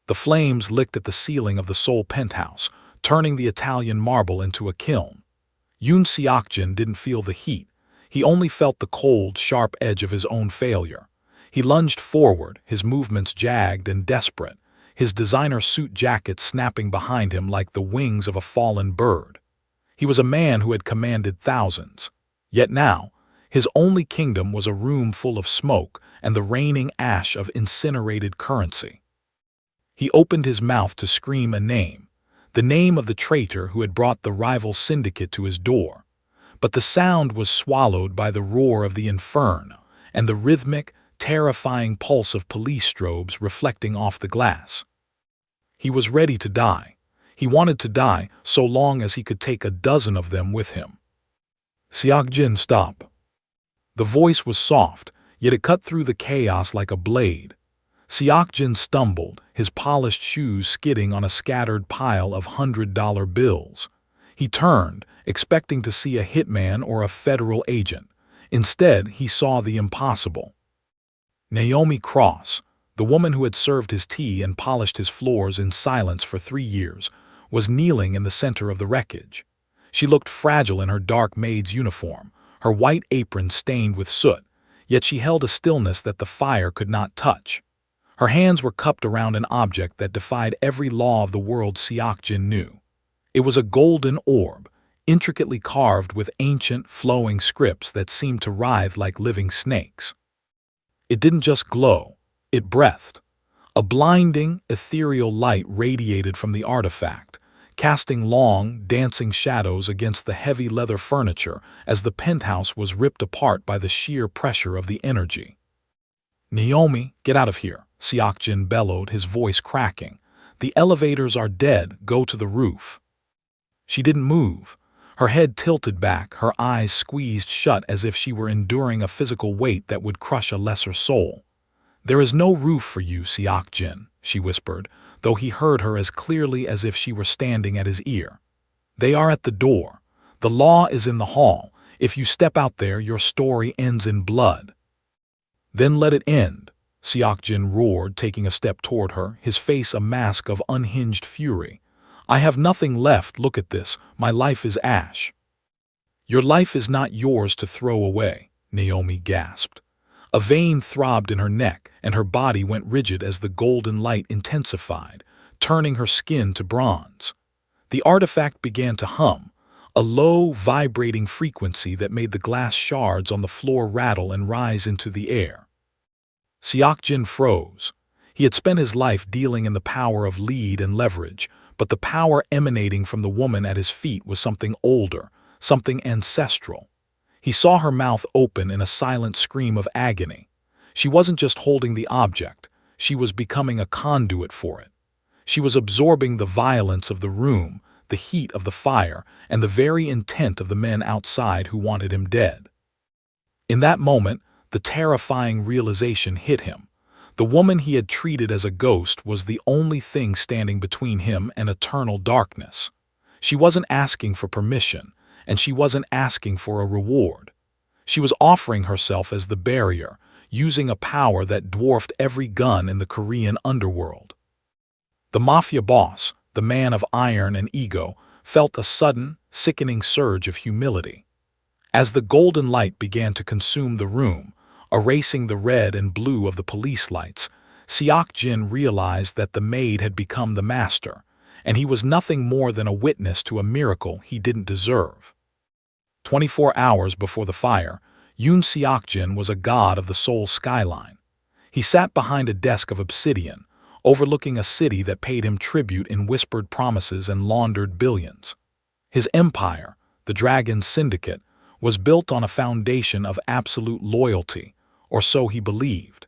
The flames licked at the ceiling of the Seoul penthouse, turning the Italian marble into a kiln. Yoon Seok-jin didn't feel the heat. He only felt the cold, sharp edge of his own failure. He lunged forward, his movements jagged and desperate, his designer suit jacket snapping behind him like the wings of a fallen bird. He was a man who had commanded thousands. Yet now, his only kingdom was a room full of smoke and the raining ash of incinerated currency. He opened his mouth to scream a name, the name of the traitor who had brought the rival syndicate to his door. But the sound was swallowed by the roar of the inferno and the rhythmic, terrifying pulse of police strobes reflecting off the glass. He was ready to die. He wanted to die so long as he could take a dozen of them with him. "Seok-jin, stop." The voice was soft, yet it cut through the chaos like a blade. Seok-jin stumbled, his polished shoes skidding on a scattered pile of $100 bills. He turned, expecting to see a hitman or a federal agent. Instead, he saw the impossible. Naomi Cross, the woman who had served his tea and polished his floors in silence for 3 years, was kneeling in the center of the wreckage. She looked fragile in her dark maid's uniform, her white apron stained with soot, yet she held a stillness that the fire could not touch. Her hands were cupped around an object that defied every law of the world Seok-jin knew. It was a golden orb, intricately carved with ancient, flowing scripts that seemed to writhe like living snakes. It didn't just glow, it breathed. A blinding, ethereal light radiated from the artifact, casting long, dancing shadows against the heavy leather furniture as the penthouse was ripped apart by the sheer pressure of the energy. "Naomi, get out of here," Seok-jin bellowed, his voice cracking. "The elevators are dead, go to the roof." She didn't move. Her head tilted back, her eyes squeezed shut as if she were enduring a physical weight that would crush a lesser soul. "There is no roof for you, Seok-jin," she whispered, though he heard her as clearly as if she were standing at his ear. "They are at the door. The law is in the hall. If you step out there, your story ends in blood." "Then let it end," Seok-jin roared, taking a step toward her, his face a mask of unhinged fury. "I have nothing left, look at this, my life is ash." "Your life is not yours to throw away," Naomi gasped. A vein throbbed in her neck, and her body went rigid as the golden light intensified, turning her skin to bronze. The artifact began to hum, a low, vibrating frequency that made the glass shards on the floor rattle and rise into the air. Seok-jin froze. He had spent his life dealing in the power of lead and leverage, but the power emanating from the woman at his feet was something older, something ancestral. He saw her mouth open in a silent scream of agony. She wasn't just holding the object, she was becoming a conduit for it. She was absorbing the violence of the room, the heat of the fire, and the very intent of the men outside who wanted him dead. In that moment, the terrifying realization hit him. The woman he had treated as a ghost was the only thing standing between him and eternal darkness. She wasn't asking for permission, and she wasn't asking for a reward. She was offering herself as the barrier, using a power that dwarfed every gun in the Korean underworld. The mafia boss, the man of iron and ego, felt a sudden, sickening surge of humility. As the golden light began to consume the room, erasing the red and blue of the police lights, Seok-jin realized that the maid had become the master, and he was nothing more than a witness to a miracle he didn't deserve. 24 hours before the fire, Yoon Seok-jin was a god of the Seoul skyline. He sat behind a desk of obsidian, overlooking a city that paid him tribute in whispered promises and laundered billions. His empire, the Dragon Syndicate, was built on a foundation of absolute loyalty, or so he believed.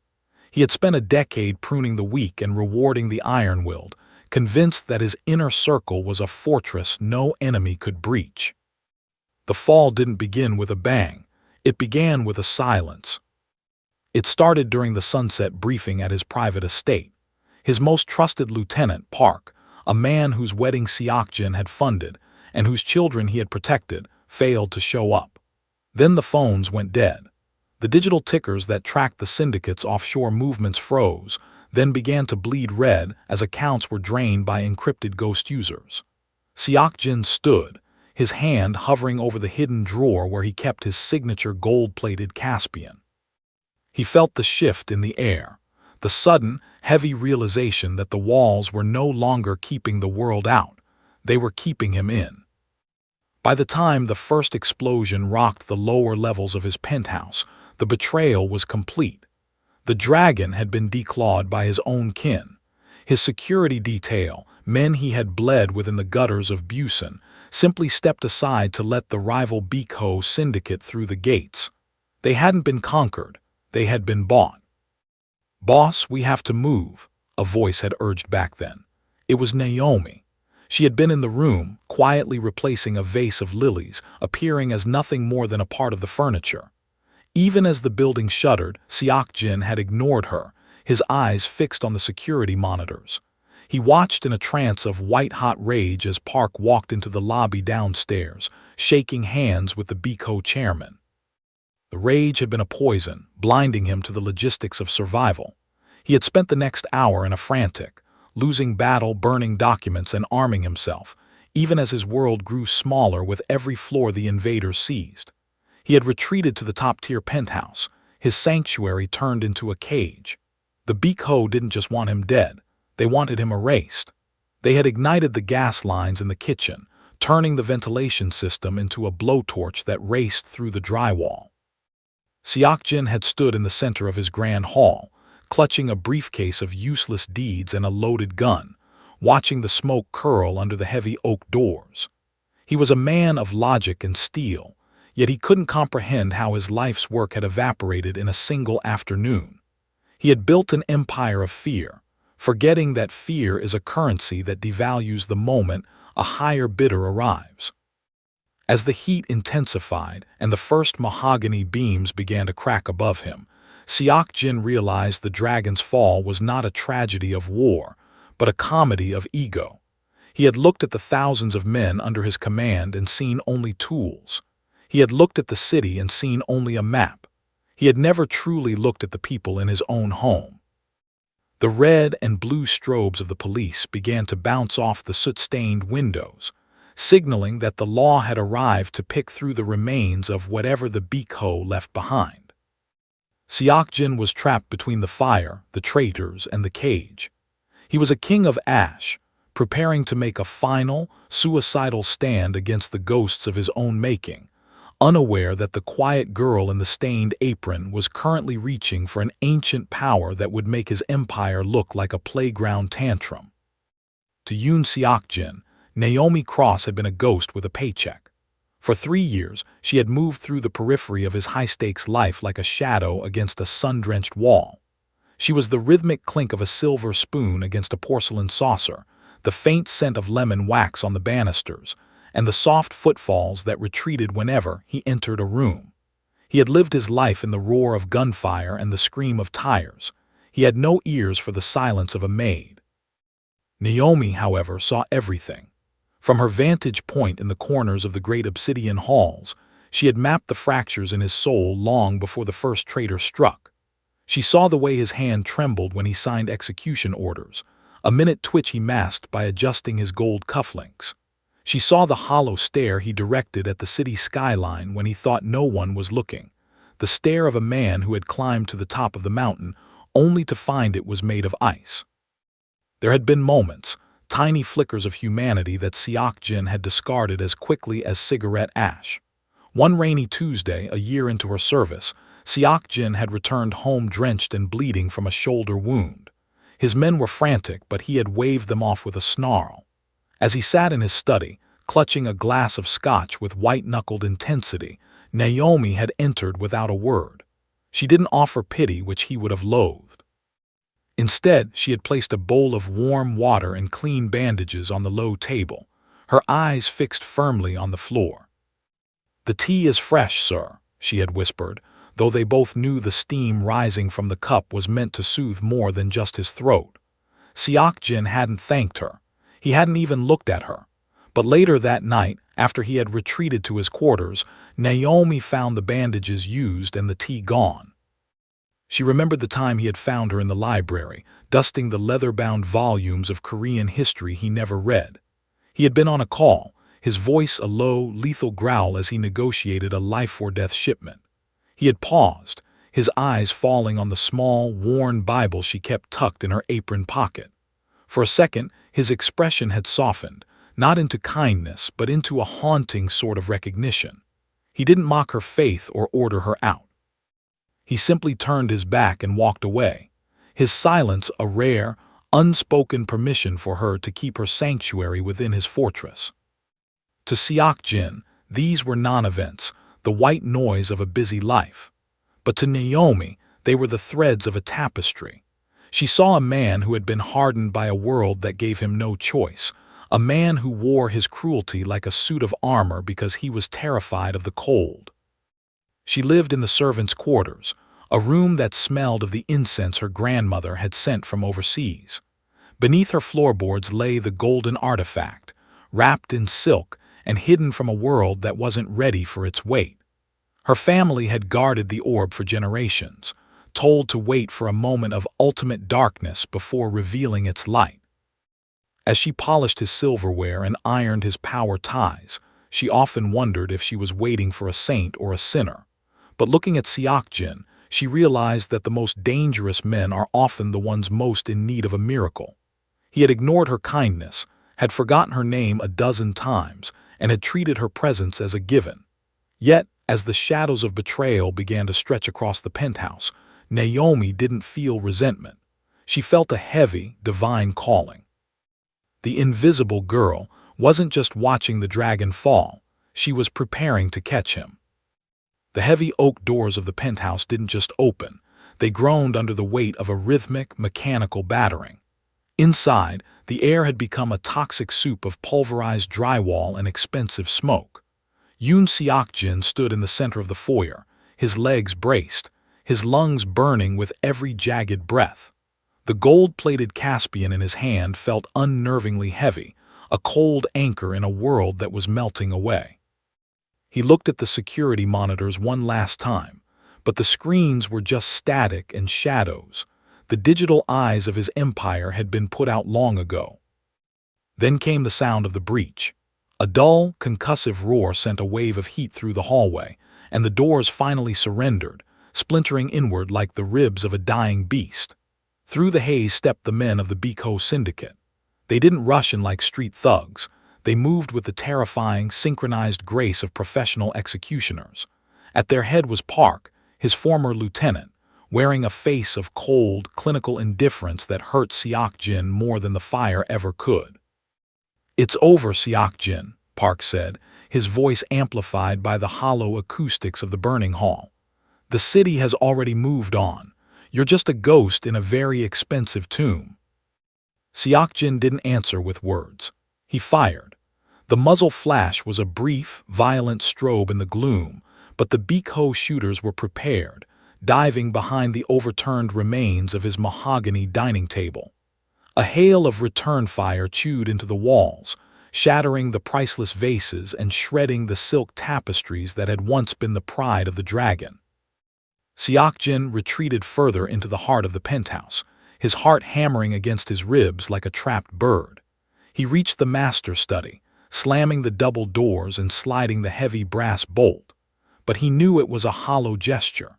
He had spent a decade pruning the weak and rewarding the iron-willed, convinced that his inner circle was a fortress no enemy could breach. The fall didn't begin with a bang. It began with a silence. It started during the sunset briefing at his private estate. His most trusted lieutenant, Park, a man whose wedding Seok-jin had funded and whose children he had protected, failed to show up. Then the phones went dead. The digital tickers that tracked the syndicate's offshore movements froze, then began to bleed red as accounts were drained by encrypted ghost users. Seok-jin stood, his hand hovering over the hidden drawer where he kept his signature gold-plated Caspian. He felt the shift in the air, the sudden, heavy realization that the walls were no longer keeping the world out, they were keeping him in. By the time the first explosion rocked the lower levels of his penthouse, the betrayal was complete. The dragon had been declawed by his own kin. His security detail, men he had bled within the gutters of Busan, simply stepped aside to let the rival Biko Syndicate through the gates. They hadn't been conquered, they had been bought. "Boss, we have to move," a voice had urged back then. It was Naomi. She had been in the room, quietly replacing a vase of lilies, appearing as nothing more than a part of the furniture. Even as the building shuddered, Seok-jin had ignored her, his eyes fixed on the security monitors. He watched in a trance of white-hot rage as Park walked into the lobby downstairs, shaking hands with the Biko chairman. The rage had been a poison, blinding him to the logistics of survival. He had spent the next hour in a frantic, losing battle, burning documents, and arming himself, even as his world grew smaller with every floor the invaders seized. He had retreated to the top-tier penthouse, his sanctuary turned into a cage. The Biko didn't just want him dead, they wanted him erased. They had ignited the gas lines in the kitchen, turning the ventilation system into a blowtorch that raced through the drywall. Seok-jin had stood in the center of his grand hall, clutching a briefcase of useless deeds and a loaded gun, watching the smoke curl under the heavy oak doors. He was a man of logic and steel, yet he couldn't comprehend how his life's work had evaporated in a single afternoon. He had built an empire of fear, forgetting that fear is a currency that devalues the moment a higher bidder arrives. As the heat intensified and the first mahogany beams began to crack above him, Seok-jin realized the dragon's fall was not a tragedy of war, but a comedy of ego. He had looked at the thousands of men under his command and seen only tools. He had looked at the city and seen only a map. He had never truly looked at the people in his own home. The red and blue strobes of the police began to bounce off the soot-stained windows, signaling that the law had arrived to pick through the remains of whatever the Biko left behind. Seok-jin was trapped between the fire, the traitors, and the cage. He was a king of ash, preparing to make a final, suicidal stand against the ghosts of his own making, unaware that the quiet girl in the stained apron was currently reaching for an ancient power that would make his empire look like a playground tantrum. To Yoon Seok-jin, Naomi Cross had been a ghost with a paycheck. For 3 years, she had moved through the periphery of his high-stakes life like a shadow against a sun-drenched wall. She was the rhythmic clink of a silver spoon against a porcelain saucer, the faint scent of lemon wax on the banisters, and the soft footfalls that retreated whenever he entered a room. He had lived his life in the roar of gunfire and the scream of tires. He had no ears for the silence of a maid. Naomi, however, saw everything. From her vantage point in the corners of the great obsidian halls, she had mapped the fractures in his soul long before the first traitor struck. She saw the way his hand trembled when he signed execution orders, a minute twitch he masked by adjusting his gold cufflinks. She saw the hollow stare he directed at the city skyline when he thought no one was looking, the stare of a man who had climbed to the top of the mountain only to find it was made of ice. There had been moments, tiny flickers of humanity that Seok-jin had discarded as quickly as cigarette ash. One rainy Tuesday, a year into her service, Seok-jin had returned home drenched and bleeding from a shoulder wound. His men were frantic, but he had waved them off with a snarl. As he sat in his study, clutching a glass of scotch with white-knuckled intensity, Naomi had entered without a word. She didn't offer pity, which he would have loathed. Instead, she had placed a bowl of warm water and clean bandages on the low table, her eyes fixed firmly on the floor. "The tea is fresh, sir," she had whispered, though they both knew the steam rising from the cup was meant to soothe more than just his throat. Seok-jin hadn't thanked her. He hadn't even looked at her. But later that night, after he had retreated to his quarters, Naomi found the bandages used and the tea gone. She remembered the time he had found her in the library, dusting the leather-bound volumes of Korean history he never read. He had been on a call, his voice a low, lethal growl as he negotiated a life-or-death shipment. He had paused, his eyes falling on the small, worn Bible she kept tucked in her apron pocket. For a second, his expression had softened, not into kindness, but into a haunting sort of recognition. He didn't mock her faith or order her out. He simply turned his back and walked away, his silence a rare, unspoken permission for her to keep her sanctuary within his fortress. To Seok-jin, these were non-events, the white noise of a busy life. But to Naomi, they were the threads of a tapestry. She saw a man who had been hardened by a world that gave him no choice, a man who wore his cruelty like a suit of armor because he was terrified of the cold. She lived in the servants' quarters, a room that smelled of the incense her grandmother had sent from overseas. Beneath her floorboards lay the golden artifact, wrapped in silk and hidden from a world that wasn't ready for its weight. Her family had guarded the orb for generations, told to wait for a moment of ultimate darkness before revealing its light. As she polished his silverware and ironed his power ties, she often wondered if she was waiting for a saint or a sinner. But looking at Seok-jin, she realized that the most dangerous men are often the ones most in need of a miracle. He had ignored her kindness, had forgotten her name a dozen times, and had treated her presence as a given. Yet, as the shadows of betrayal began to stretch across the penthouse, Naomi didn't feel resentment. She felt a heavy, divine calling. The invisible girl wasn't just watching the dragon fall, she was preparing to catch him. The heavy oak doors of the penthouse didn't just open, they groaned under the weight of a rhythmic, mechanical battering. Inside, the air had become a toxic soup of pulverized drywall and expensive smoke. Yoon Seok-jin stood in the center of the foyer, his legs braced, his lungs burning with every jagged breath. The gold-plated Caspian in his hand felt unnervingly heavy, a cold anchor in a world that was melting away. He looked at the security monitors one last time, but the screens were just static and shadows. The digital eyes of his empire had been put out long ago. Then came the sound of the breach. A dull, concussive roar sent a wave of heat through the hallway, and the doors finally surrendered, splintering inward like the ribs of a dying beast. Through the haze stepped the men of the Biko Syndicate. They didn't rush in like street thugs. They moved with the terrifying, synchronized grace of professional executioners. At their head was Park, his former lieutenant, wearing a face of cold, clinical indifference that hurt Seok-jin more than the fire ever could. "It's over, Seok-jin," Park said, his voice amplified by the hollow acoustics of the burning hall. "The city has already moved on. You're just a ghost in a very expensive tomb." Seok-jin didn't answer with words. He fired. The muzzle flash was a brief, violent strobe in the gloom, but the Biko shooters were prepared, diving behind the overturned remains of his mahogany dining table. A hail of return fire chewed into the walls, shattering the priceless vases and shredding the silk tapestries that had once been the pride of the dragon. Seok-jin retreated further into the heart of the penthouse, his heart hammering against his ribs like a trapped bird. He reached the master study, slamming the double doors and sliding the heavy brass bolt. But he knew it was a hollow gesture.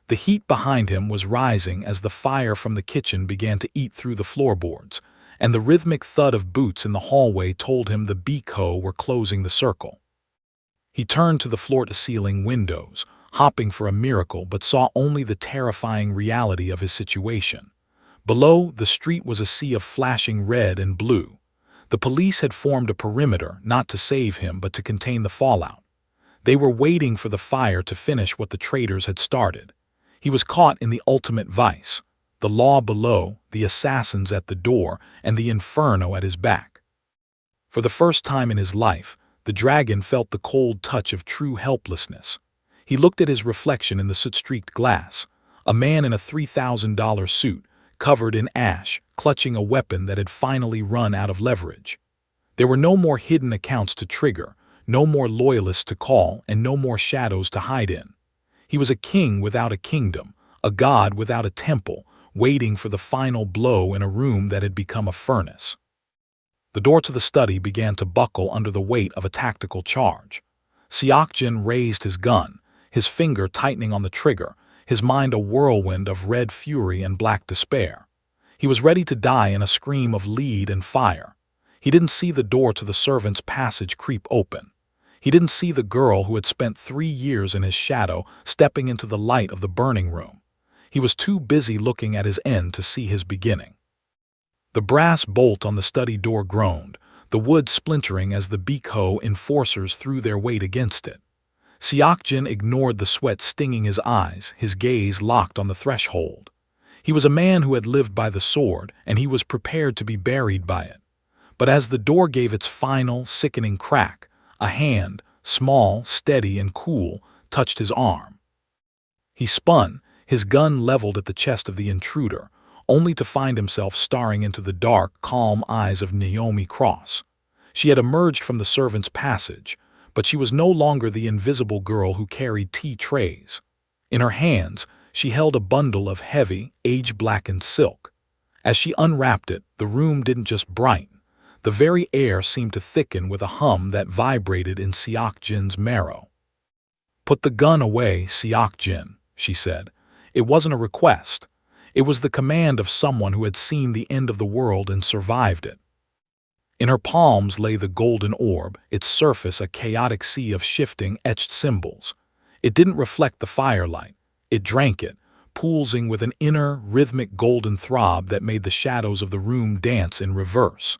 The heat behind him was rising as the fire from the kitchen began to eat through the floorboards, and the rhythmic thud of boots in the hallway told him the Biko were closing the circle. He turned to the floor-to-ceiling windows, hopping for a miracle, but saw only the terrifying reality of his situation. Below, the street was a sea of flashing red and blue. The police had formed a perimeter, not to save him, but to contain the fallout. They were waiting for the fire to finish what the traitors had started. He was caught in the ultimate vice, the law below, the assassins at the door, and the inferno at his back. For the first time in his life, the dragon felt the cold touch of true helplessness. He looked at his reflection in the soot-streaked glass, a man in a $3,000 suit, covered in ash, clutching a weapon that had finally run out of leverage. There were no more hidden accounts to trigger, no more loyalists to call, and no more shadows to hide in. He was a king without a kingdom, a god without a temple, waiting for the final blow in a room that had become a furnace. The door to the study began to buckle under the weight of a tactical charge. Seok-jin raised his gun, his finger tightening on the trigger, his mind a whirlwind of red fury and black despair. He was ready to die in a scream of lead and fire. He didn't see the door to the servants' passage creep open. He didn't see the girl who had spent 3 years in his shadow stepping into the light of the burning room. He was too busy looking at his end to see his beginning. The brass bolt on the study door groaned, the wood splintering as the Biko enforcers threw their weight against it. Seok-jin ignored the sweat stinging his eyes, his gaze locked on the threshold. He was a man who had lived by the sword, and he was prepared to be buried by it. But as the door gave its final, sickening crack, a hand, small, steady, and cool, touched his arm. He spun, his gun leveled at the chest of the intruder, only to find himself staring into the dark, calm eyes of Naomi Cross. She had emerged from the servants' passage, but she was no longer the invisible girl who carried tea trays. In her hands, she held a bundle of heavy, age-blackened silk. As she unwrapped it, the room didn't just brighten. The very air seemed to thicken with a hum that vibrated in Seok-jin's marrow. "Put the gun away, Seok-jin," she said. It wasn't a request. It was the command of someone who had seen the end of the world and survived it. In her palms lay the golden orb, its surface a chaotic sea of shifting, etched symbols. It didn't reflect the firelight. It drank it, pulsing with an inner, rhythmic golden throb that made the shadows of the room dance in reverse.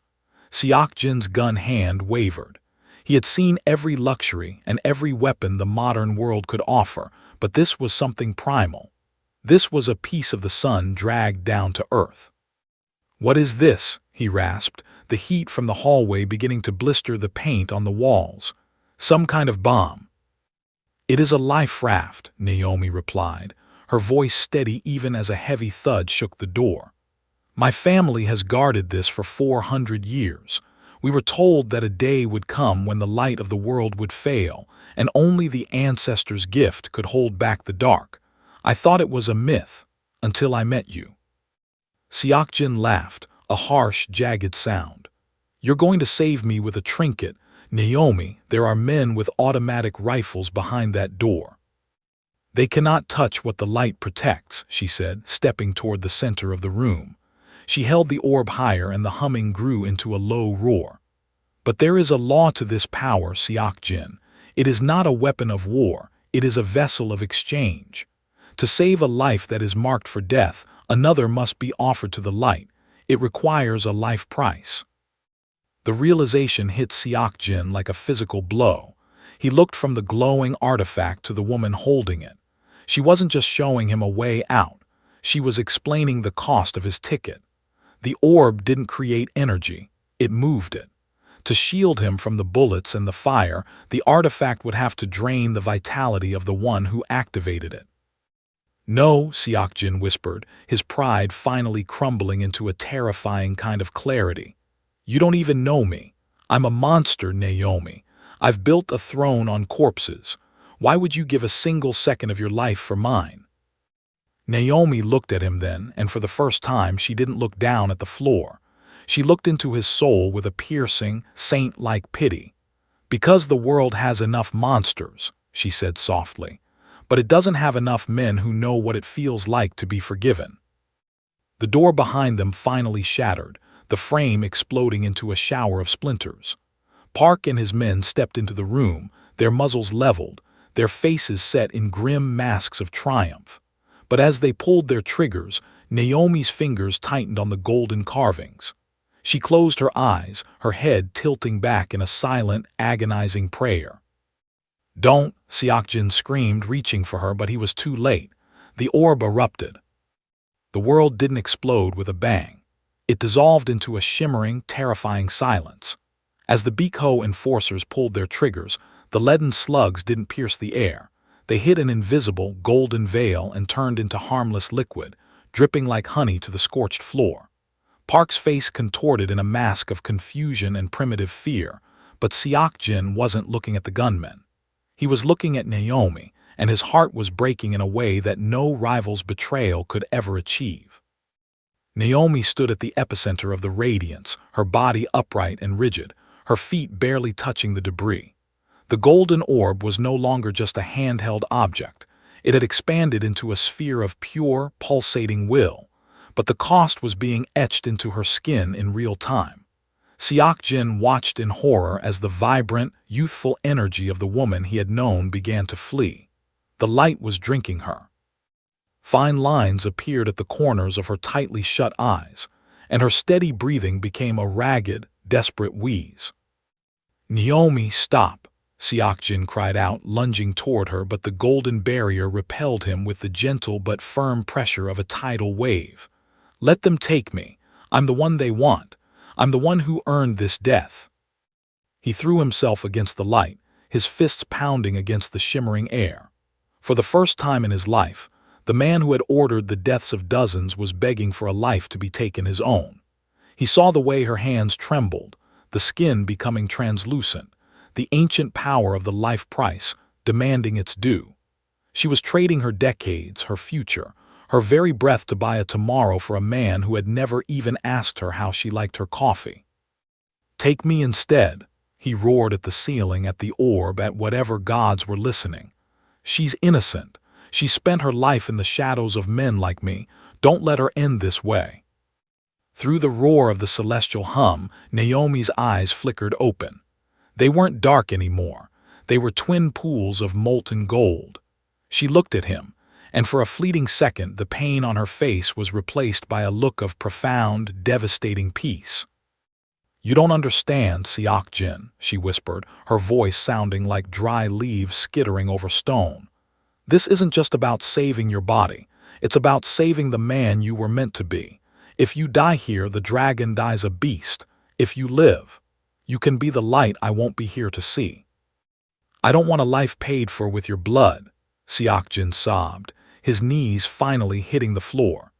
Seok-jin's gun hand wavered. He had seen every luxury and every weapon the modern world could offer, but this was something primal. This was a piece of the sun dragged down to earth. "What is this?" he rasped, the heat from the hallway beginning to blister the paint on the walls. "Some kind of bomb." "It is a life raft," Naomi replied, her voice steady even as a heavy thud shook the door. "My family has guarded this for 400 years. We were told that a day would come when the light of the world would fail, and only the ancestors' gift could hold back the dark. I thought it was a myth, until I met you." Seok-jin laughed, a harsh, jagged sound. "You're going to save me with a trinket. Naomi, there are men with automatic rifles behind that door." "They cannot touch what the light protects," she said, stepping toward the center of the room. She held the orb higher and the humming grew into a low roar. "But there is a law to this power, Seok-jin. It is not a weapon of war, it is a vessel of exchange. To save a life that is marked for death, another must be offered to the light. It requires a life price." The realization hit Seok-jin like a physical blow. He looked from the glowing artifact to the woman holding it. She wasn't just showing him a way out. She was explaining the cost of his ticket. The orb didn't create energy, it moved it. To shield him from the bullets and the fire, the artifact would have to drain the vitality of the one who activated it. "No," Seok-jin whispered, his pride finally crumbling into a terrifying kind of clarity. "You don't even know me. I'm a monster, Naomi. I've built a throne on corpses. Why would you give a single second of your life for mine?" Naomi looked at him then, and for the first time she didn't look down at the floor. She looked into his soul with a piercing, saint-like pity. "Because the world has enough monsters," she said softly, "but it doesn't have enough men who know what it feels like to be forgiven." The door behind them finally shattered, the frame exploding into a shower of splinters. Park and his men stepped into the room, their muzzles leveled, their faces set in grim masks of triumph. But as they pulled their triggers, Naomi's fingers tightened on the golden carvings. She closed her eyes, her head tilting back in a silent, agonizing prayer. "Don't!" Seok-jin screamed, reaching for her, but he was too late. The orb erupted. The world didn't explode with a bang. It dissolved into a shimmering, terrifying silence. As the Biko enforcers pulled their triggers, the leaden slugs didn't pierce the air. They hit an invisible, golden veil and turned into harmless liquid, dripping like honey to the scorched floor. Park's face contorted in a mask of confusion and primitive fear, but Seok-jin wasn't looking at the gunmen. He was looking at Naomi, and his heart was breaking in a way that no rival's betrayal could ever achieve. Naomi stood at the epicenter of the radiance, her body upright and rigid, her feet barely touching the debris. The golden orb was no longer just a handheld object. It had expanded into a sphere of pure, pulsating will, but the cost was being etched into her skin in real time. Seok-jin watched in horror as the vibrant, youthful energy of the woman he had known began to flee. The light was drinking her. Fine lines appeared at the corners of her tightly shut eyes, and her steady breathing became a ragged, desperate wheeze. "Naomi, stop!" Seok-jin cried out, lunging toward her, but the golden barrier repelled him with the gentle but firm pressure of a tidal wave. "Let them take me. I'm the one they want. I'm the one who earned this death." He threw himself against the light, his fists pounding against the shimmering air. For the first time in his life, the man who had ordered the deaths of dozens was begging for a life to be taken his own. He saw the way her hands trembled, the skin becoming translucent, the ancient power of the life price demanding its due. She was trading her decades, her future, her very breath to buy a tomorrow for a man who had never even asked her how she liked her coffee. "Take me instead," he roared at the ceiling, at the orb, at whatever gods were listening. "She's innocent. She spent her life in the shadows of men like me. Don't let her end this way." Through the roar of the celestial hum, Naomi's eyes flickered open. They weren't dark anymore. They were twin pools of molten gold. She looked at him, and for a fleeting second the pain on her face was replaced by a look of profound, devastating peace. "You don't understand, Seok-jin," she whispered, her voice sounding like dry leaves skittering over stone. "This isn't just about saving your body. It's about saving the man you were meant to be. If you die here, the dragon dies a beast. If you live, you can be the light I won't be here to see." "I don't want a life paid for with your blood," Seok-jin sobbed, his knees finally hitting the floor.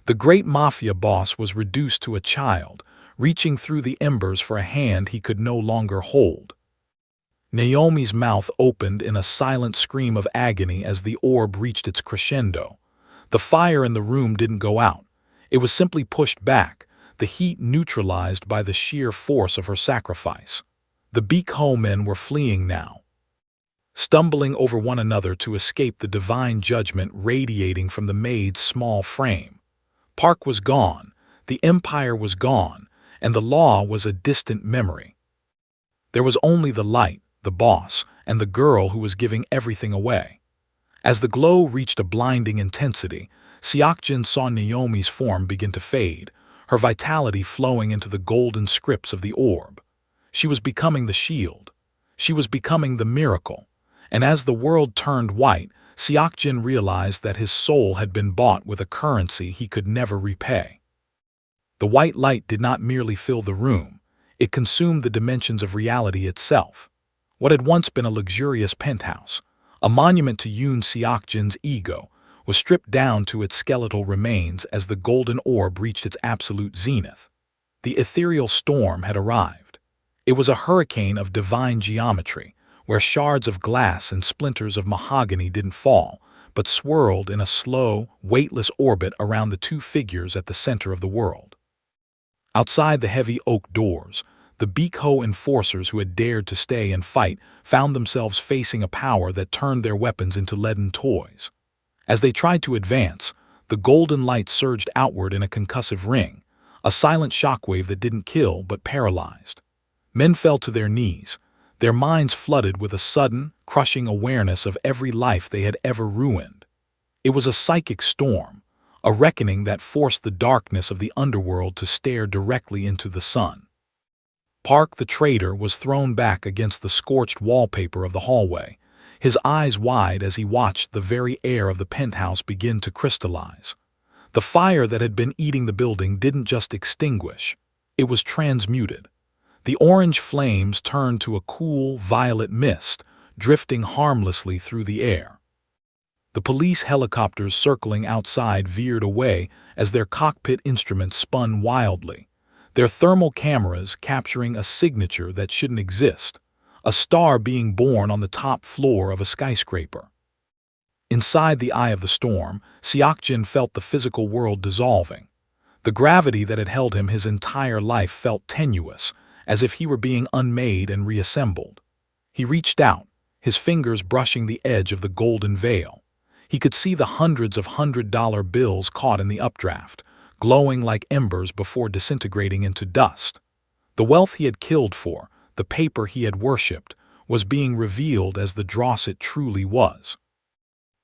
The great mafia boss was reduced to a child, reaching through the embers for a hand he could no longer hold. Naomi's mouth opened in a silent scream of agony as the orb reached its crescendo. The fire in the room didn't go out. It was simply pushed back, the heat neutralized by the sheer force of her sacrifice. The Beek-ho men were fleeing now, stumbling over one another to escape the divine judgment radiating from the Maid's small frame. Park was gone, the empire was gone, and the law was a distant memory. There was only the light, the boss, and the girl who was giving everything away. As the glow reached a blinding intensity, Seok-jin saw Naomi's form begin to fade, her vitality flowing into the golden scripts of the orb. She was becoming the shield. She was becoming the miracle. And as the world turned white, Seok-jin realized that his soul had been bought with a currency he could never repay. The white light did not merely fill the room, it consumed the dimensions of reality itself. What had once been a luxurious penthouse, a monument to Yoon Seok-jin's ego, was stripped down to its skeletal remains as the golden orb reached its absolute zenith. The ethereal storm had arrived. It was a hurricane of divine geometry, where shards of glass and splinters of mahogany didn't fall, but swirled in a slow, weightless orbit around the two figures at the center of the world. Outside the heavy oak doors, the Beek-ho enforcers who had dared to stay and fight found themselves facing a power that turned their weapons into leaden toys. As they tried to advance, the golden light surged outward in a concussive ring, a silent shockwave that didn't kill but paralyzed. Men fell to their knees, their minds flooded with a sudden, crushing awareness of every life they had ever ruined. It was a psychic storm, a reckoning that forced the darkness of the underworld to stare directly into the sun. Park the traitor was thrown back against the scorched wallpaper of the hallway, his eyes wide as he watched the very air of the penthouse begin to crystallize. The fire that had been eating the building didn't just extinguish, it was transmuted. The orange flames turned to a cool, violet mist, drifting harmlessly through the air. The police helicopters circling outside veered away as their cockpit instruments spun wildly, their thermal cameras capturing a signature that shouldn't exist, a star being born on the top floor of a skyscraper. Inside the eye of the storm, Seokjin felt the physical world dissolving. The gravity that had held him his entire life felt tenuous, as if he were being unmade and reassembled. He reached out, his fingers brushing the edge of the golden veil. He could see the hundreds of $100 bills caught in the updraft, glowing like embers before disintegrating into dust. The wealth he had killed for, the paper he had worshipped, was being revealed as the dross it truly was.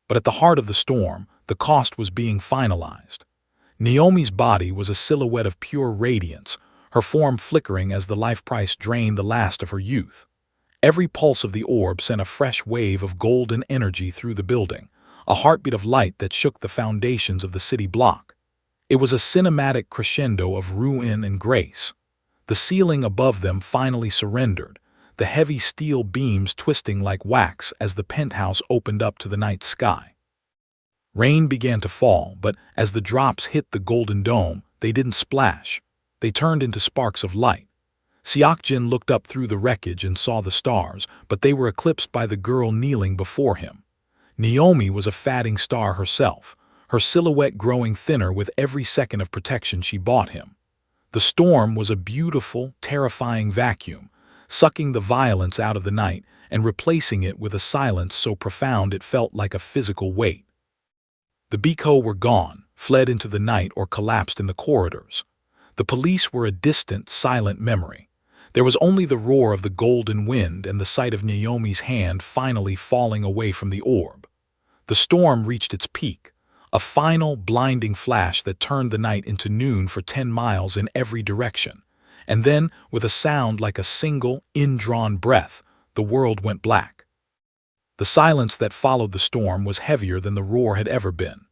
But at the heart of the storm, the cost was being finalized. Naomi's body was a silhouette of pure radiance, her form flickering as the life price drained the last of her youth. Every pulse of the orb sent a fresh wave of golden energy through the building, a heartbeat of light that shook the foundations of the city block. It was a cinematic crescendo of ruin and grace. The ceiling above them finally surrendered, the heavy steel beams twisting like wax as the penthouse opened up to the night sky. Rain began to fall, but as the drops hit the golden dome, they didn't splash. They turned into sparks of light. Seokjin looked up through the wreckage and saw the stars, but they were eclipsed by the girl kneeling before him. Naomi was a fading star herself, her silhouette growing thinner with every second of protection she bought him. The storm was a beautiful, terrifying vacuum, sucking the violence out of the night and replacing it with a silence so profound it felt like a physical weight. The Biko were gone, fled into the night or collapsed in the corridors. The police were a distant, silent memory. There was only the roar of the golden wind and the sight of Naomi's hand finally falling away from the orb. The storm reached its peak, a final, blinding flash that turned the night into noon for 10 miles in every direction. And then, with a sound like a single, indrawn breath, the world went black. The silence that followed the storm was heavier than the roar had ever been.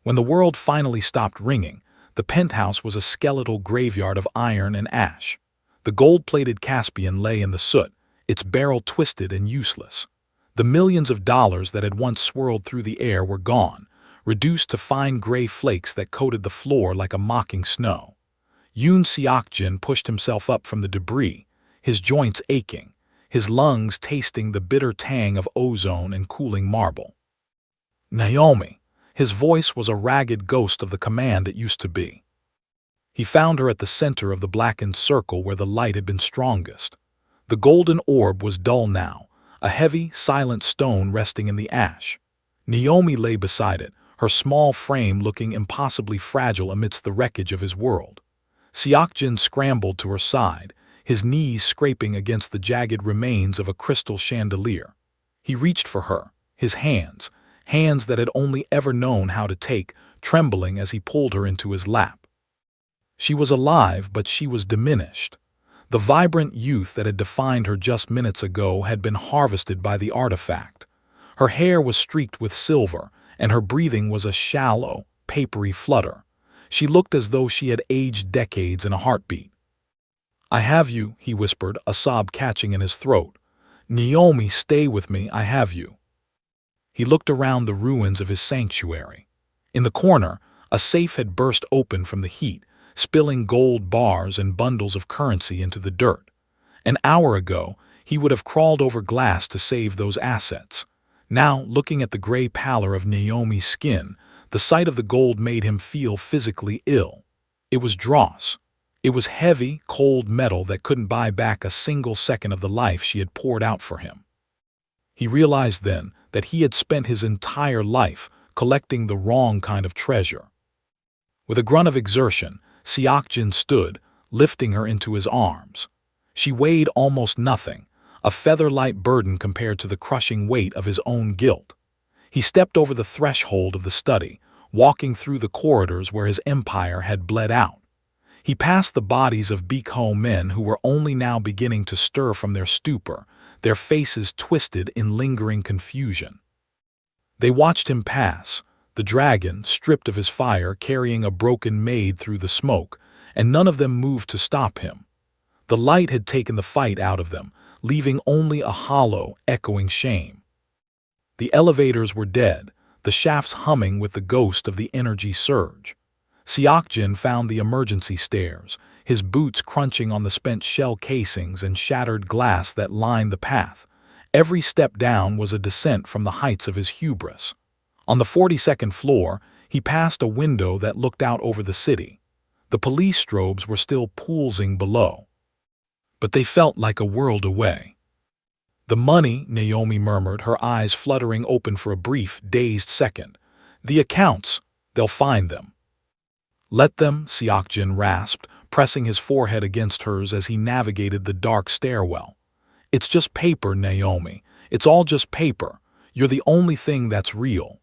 When the world finally stopped ringing, the penthouse was a skeletal graveyard of iron and ash. The gold-plated Caspian lay in the soot, its barrel twisted and useless. The millions of dollars that had once swirled through the air were gone, reduced to fine gray flakes that coated the floor like a mocking snow. Yoon Seokjin pushed himself up from the debris, his joints aching, his lungs tasting the bitter tang of ozone and cooling marble. Naomi. His voice was a ragged ghost of the command it used to be. He found her at the center of the blackened circle where the light had been strongest. The golden orb was dull now, a heavy, silent stone resting in the ash. Naomi lay beside it, her small frame looking impossibly fragile amidst the wreckage of his world. Seokjin scrambled to her side, his knees scraping against the jagged remains of a crystal chandelier. He reached for her, his hands that had only ever known how to take, trembling as he pulled her into his lap. She was alive, but she was diminished. The vibrant youth that had defined her just minutes ago had been harvested by the artifact. Her hair was streaked with silver, and her breathing was a shallow, papery flutter. She looked as though she had aged decades in a heartbeat. "I have you," he whispered, a sob catching in his throat. "Naomi, stay with me, I have you." He looked around the ruins of his sanctuary. In the corner, a safe had burst open from the heat, spilling gold bars and bundles of currency into the dirt. An hour ago, he would have crawled over glass to save those assets. Now, looking at the gray pallor of Naomi's skin, the sight of the gold made him feel physically ill. It was dross. It was heavy, cold metal that couldn't buy back a single second of the life she had poured out for him. He realized then that he had spent his entire life collecting the wrong kind of treasure. With a grunt of exertion, Seokjin stood, lifting her into his arms. She weighed almost nothing, a feather-light burden compared to the crushing weight of his own guilt. He stepped over the threshold of the study, walking through the corridors where his empire had bled out. He passed the bodies of Biko men who were only now beginning to stir from their stupor, their faces twisted in lingering confusion. They watched him pass, the dragon, stripped of his fire, carrying a broken Maid through the smoke, and none of them moved to stop him. The light had taken the fight out of them, leaving only a hollow, echoing shame. The elevators were dead, the shafts humming with the ghost of the energy surge. Seokjin found the emergency stairs, his boots crunching on the spent shell casings and shattered glass that lined the path. Every step down was a descent from the heights of his hubris. On the 42nd floor, he passed a window that looked out over the city. The police strobes were still pulsing below, but they felt like a world away. "The money," Naomi murmured, her eyes fluttering open for a brief, dazed second. "The accounts, they'll find them." "Let them," Seok-jin rasped, pressing his forehead against hers as he navigated the dark stairwell. "It's just paper, Naomi. It's all just paper. You're the only thing that's real."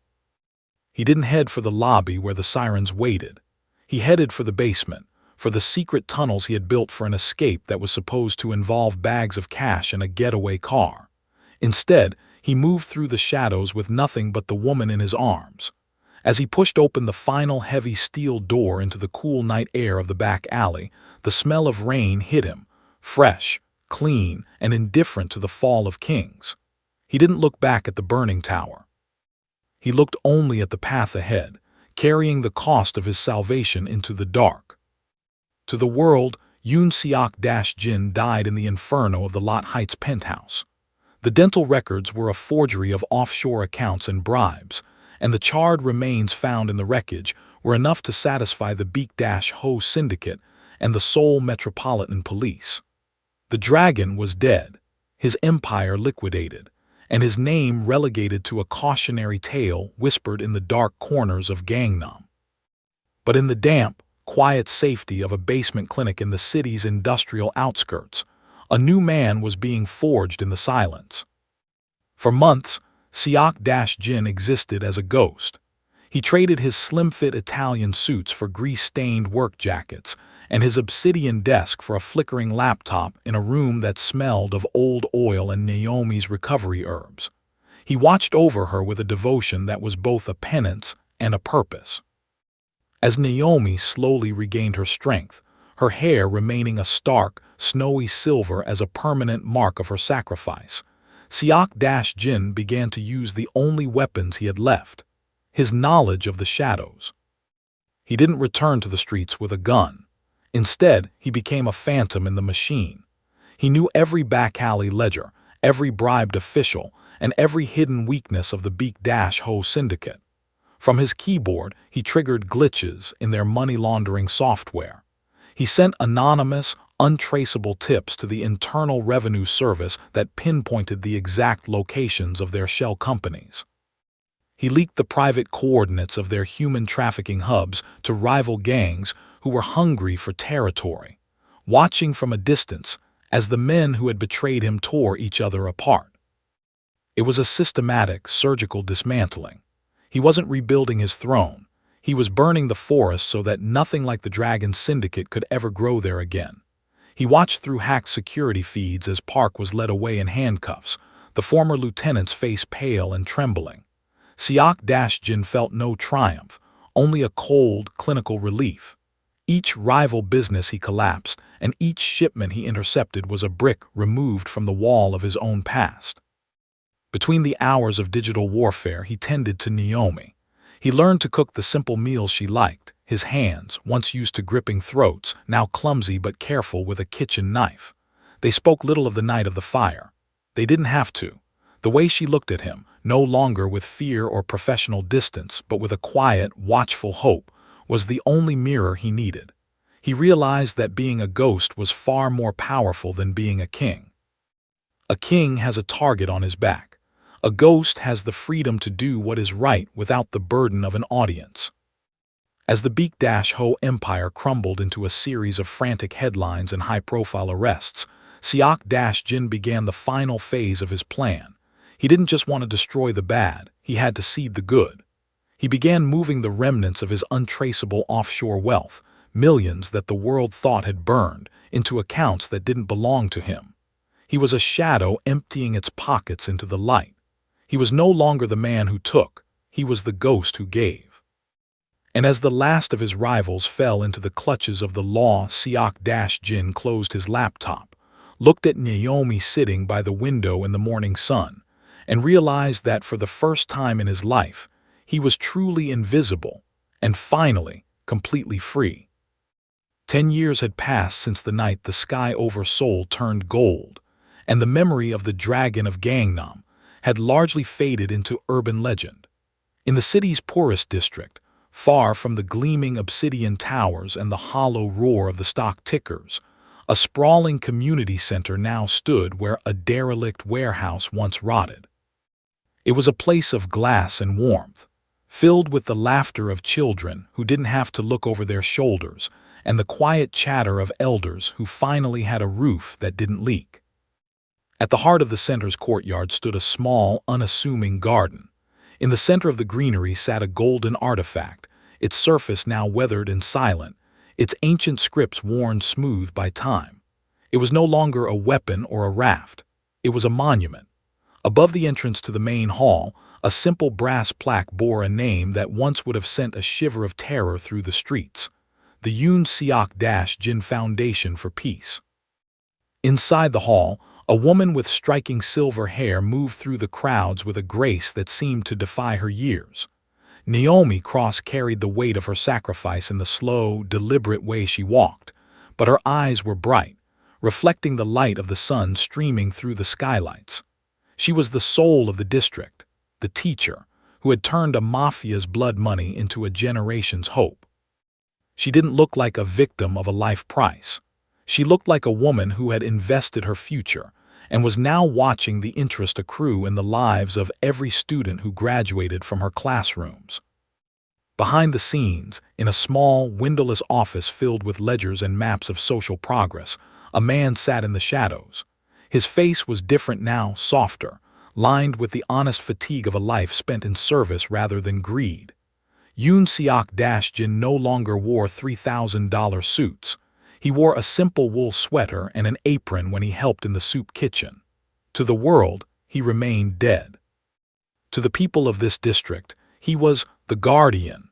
He didn't head for the lobby where the sirens waited. He headed for the basement, for the secret tunnels he had built for an escape that was supposed to involve bags of cash and a getaway car. Instead, he moved through the shadows with nothing but the woman in his arms. As he pushed open the final heavy steel door into the cool night air of the back alley, the smell of rain hit him, fresh, clean, and indifferent to the fall of kings. He didn't look back at the burning tower. He looked only at the path ahead, carrying the cost of his salvation into the dark. To the world, Yoon Seok-jin died in the inferno of the Lot Heights penthouse. The dental records were a forgery of offshore accounts and bribes, and the charred remains found in the wreckage were enough to satisfy the Betrayal Syndicate and the Seoul Metropolitan Police. The dragon was dead, his empire liquidated, and his name relegated to a cautionary tale whispered in the dark corners of Gangnam. But in the damp, quiet safety of a basement clinic in the city's industrial outskirts, a new man was being forged in the silence. For months, Seok-jin existed as a ghost. He traded his slim-fit Italian suits for grease-stained work jackets and his obsidian desk for a flickering laptop in a room that smelled of old oil and Naomi's recovery herbs. He watched over her with a devotion that was both a penance and a purpose. As Naomi slowly regained her strength, her hair remaining a stark, snowy silver as a permanent mark of her sacrifice, Seok-jin began to use the only weapons he had left, his knowledge of the shadows. He didn't return to the streets with a gun. Instead, he became a phantom in the machine. He knew every back-alley ledger, every bribed official, and every hidden weakness of the Betrayal Syndicate. From his keyboard, he triggered glitches in their money-laundering software. He sent anonymous, untraceable tips to the Internal Revenue Service that pinpointed the exact locations of their shell companies. He leaked the private coordinates of their human trafficking hubs to rival gangs who were hungry for territory, watching from a distance as the men who had betrayed him tore each other apart. It was a systematic, surgical dismantling. He wasn't rebuilding his throne. He was burning the forest so that nothing like the Dragon Syndicate could ever grow there again. He watched through hacked security feeds as Park was led away in handcuffs, the former lieutenant's face pale and trembling. Seok-jin felt no triumph, only a cold, clinical relief. Each rival business he collapsed, and each shipment he intercepted was a brick removed from the wall of his own past. Between the hours of digital warfare, he tended to Naomi. He learned to cook the simple meals she liked, his hands, once used to gripping throats, now clumsy but careful with a kitchen knife. They spoke little of the night of the fire. They didn't have to. The way she looked at him, no longer with fear or professional distance, but with a quiet, watchful hope, was the only mirror he needed. He realized that being a ghost was far more powerful than being a king. A king has a target on his back. A ghost has the freedom to do what is right without the burden of an audience. As the Betrayal empire crumbled into a series of frantic headlines and high-profile arrests, Seok-jin began the final phase of his plan. He didn't just want to destroy the bad, he had to seed the good. He began moving the remnants of his untraceable offshore wealth, millions that the world thought had burned, into accounts that didn't belong to him. He was a shadow emptying its pockets into the light. He was no longer the man who took, he was the ghost who gave. And as the last of his rivals fell into the clutches of the law, Seok-jin closed his laptop, looked at Naomi sitting by the window in the morning sun, and realized that for the first time in his life, he was truly invisible and finally completely free. 10 years had passed since the night the sky over Seoul turned gold, and the memory of the Dragon of Gangnam had largely faded into urban legend. In the city's poorest district, far from the gleaming obsidian towers and the hollow roar of the stock tickers, a sprawling community center now stood where a derelict warehouse once rotted. It was a place of glass and warmth, filled with the laughter of children who didn't have to look over their shoulders and the quiet chatter of elders who finally had a roof that didn't leak. At the heart of the center's courtyard stood a small, unassuming garden. In the center of the greenery sat a golden artifact, its surface now weathered and silent, its ancient scripts worn smooth by time. It was no longer a weapon or a raft. It was a monument. Above the entrance to the main hall, a simple brass plaque bore a name that once would have sent a shiver of terror through the streets: the Yoon Seok-Jin Foundation for Peace. Inside the hall, a woman with striking silver hair moved through the crowds with a grace that seemed to defy her years. Naomi Cross carried the weight of her sacrifice in the slow, deliberate way she walked, but her eyes were bright, reflecting the light of the sun streaming through the skylights. She was the soul of the district, the teacher, who had turned a mafia's blood money into a generation's hope. She didn't look like a victim of a life price. She looked like a woman who had invested her future and was now watching the interest accrue in the lives of every student who graduated from her classrooms. Behind the scenes, in a small, windowless office filled with ledgers and maps of social progress, a man sat in the shadows. His face was different now, softer, lined with the honest fatigue of a life spent in service rather than greed. Yoon Seok-Jin no longer wore $3,000 suits. He wore a simple wool sweater and an apron when he helped in the soup kitchen. To the world, he remained dead. To the people of this district, he was the guardian,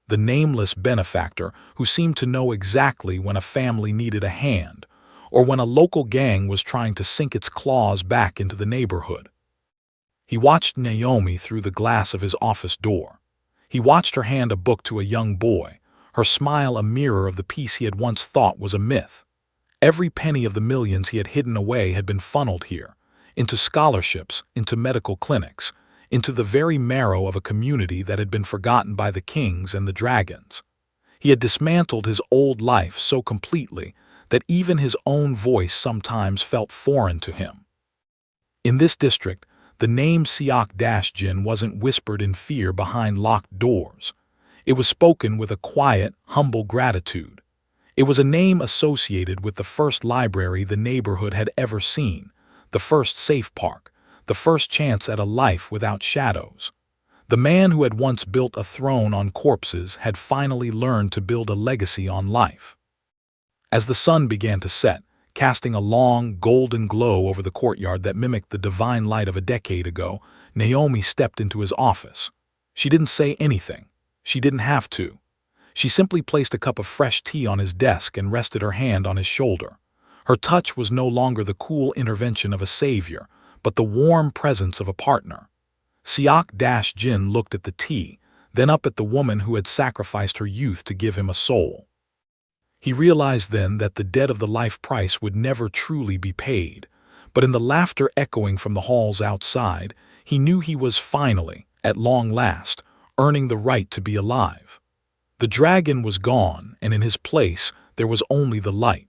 the nameless benefactor who seemed to know exactly when a family needed a hand, or when a local gang was trying to sink its claws back into the neighborhood. He watched Naomi through the glass of his office door. He watched her hand a book to a young boy, her smile a mirror of the peace he had once thought was a myth. Every penny of the millions he had hidden away had been funneled here, into scholarships, into medical clinics, into the very marrow of a community that had been forgotten by the kings and the dragons. He had dismantled his old life so completely that even his own voice sometimes felt foreign to him. In this district, the name Seok-Jin wasn't whispered in fear behind locked doors. It was spoken with a quiet, humble gratitude. It was a name associated with the first library the neighborhood had ever seen, the first safe park, the first chance at a life without shadows. The man who had once built a throne on corpses had finally learned to build a legacy on life. As the sun began to set, casting a long, golden glow over the courtyard that mimicked the divine light of a decade ago, Naomi stepped into his office. She didn't say anything. She didn't have to. She simply placed a cup of fresh tea on his desk and rested her hand on his shoulder. Her touch was no longer the cool intervention of a savior, but the warm presence of a partner. Seok-Jin looked at the tea, then up at the woman who had sacrificed her youth to give him a soul. He realized then that the debt of the life price would never truly be paid, but in the laughter echoing from the halls outside, he knew he was finally, at long last, earning the right to be alive. The dragon was gone, and in his place there was only the light.